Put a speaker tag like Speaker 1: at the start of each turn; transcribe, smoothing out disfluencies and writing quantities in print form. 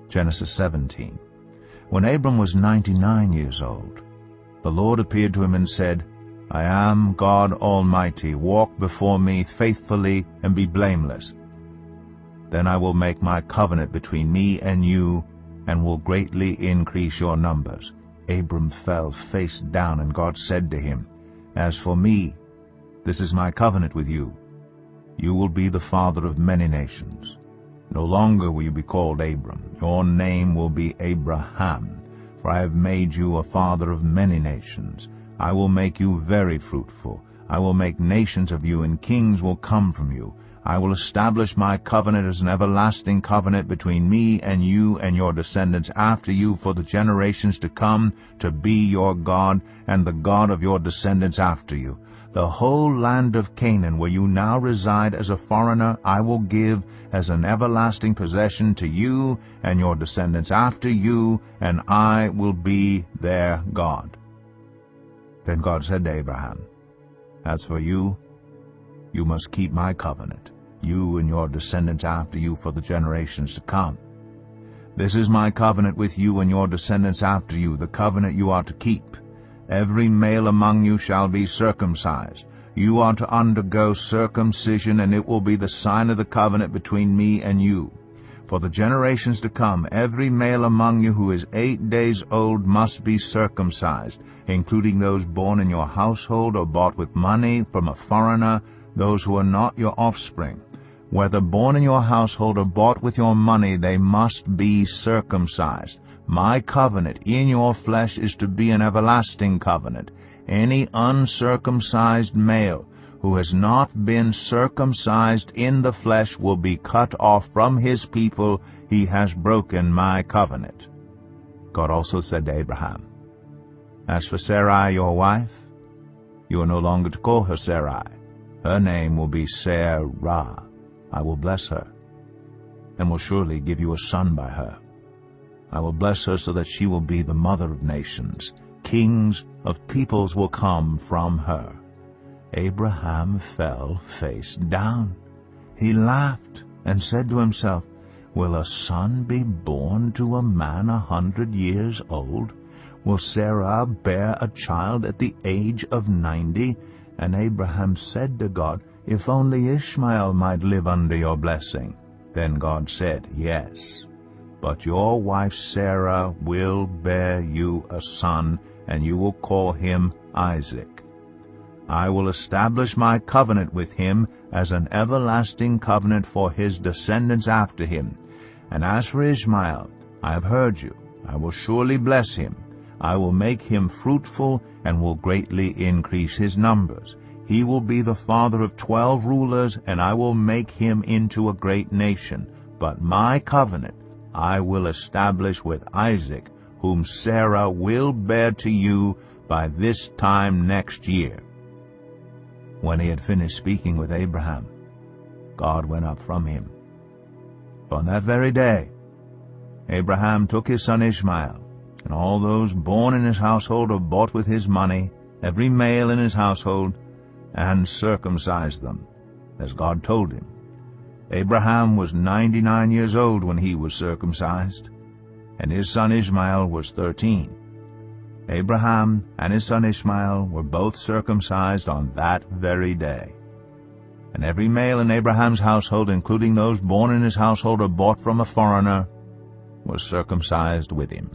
Speaker 1: Genesis 17. When Abram was 99 years old, the Lord appeared to him and said, I am God Almighty. Walk before me faithfully and be blameless. Then I will make my covenant between me and you, and will greatly increase your numbers. Abram fell face down, and God said to him, As for me, this is my covenant with you. You will be the father of many nations. No longer will you be called Abram. Your name will be Abraham, for I have made you a father of many nations. I will make you very fruitful. I will make nations of you, and kings will come from you. I will establish my covenant as an everlasting covenant between me and you and your descendants after you for the generations to come, to be your God and the God of your descendants after you. The whole land of Canaan, where you now reside as a foreigner, I will give as an everlasting possession to you and your descendants after you, and I will be their God. Then God said to Abraham, As for you, you must keep my covenant, you and your descendants after you for the generations to come. This is my covenant with you and your descendants after you, the covenant you are to keep. Every male among you shall be circumcised. You are to undergo circumcision, and it will be the sign of the covenant between me and you. For the generations to come, every male among you who is 8 days old must be circumcised, including those born in your household or bought with money from a foreigner, those who are not your offspring. Whether born in your household or bought with your money, they must be circumcised. My covenant in your flesh is to be an everlasting covenant. Any uncircumcised male who has not been circumcised in the flesh will be cut off from his people. He has broken my covenant. God also said to Abraham, As for Sarai your wife, you are no longer to call her Sarai. Her name will be Sarah. I will bless her, and will surely give you a son by her. I will bless her so that she will be the mother of nations. Kings of peoples will come from her. Abraham fell face down. He laughed and said to himself, Will a son be born to a man 100 years old? Will Sarah bear a child at the age of 90? And Abraham said to God, If only Ishmael might live under your blessing. Then God said, Yes, but your wife Sarah will bear you a son, and you will call him Isaac. I will establish my covenant with him as an everlasting covenant for his descendants after him. And as for Ishmael, I have heard you. I will surely bless him. I will make him fruitful and will greatly increase his numbers. He will be the father of 12 rulers, and I will make him into a great nation. But my covenant I will establish with Isaac, whom Sarah will bear to you by this time next year. When he had finished speaking with Abraham, God went up from him. On that very day, Abraham took his son Ishmael, and all those born in his household or bought with his money, every male in his household, and circumcised them, as God told him. Abraham was 99 years old when he was circumcised, and his son Ishmael was 13. Abraham and his son Ishmael were both circumcised on that very day. And every male in Abraham's household, including those born in his household or bought from a foreigner, was circumcised with him.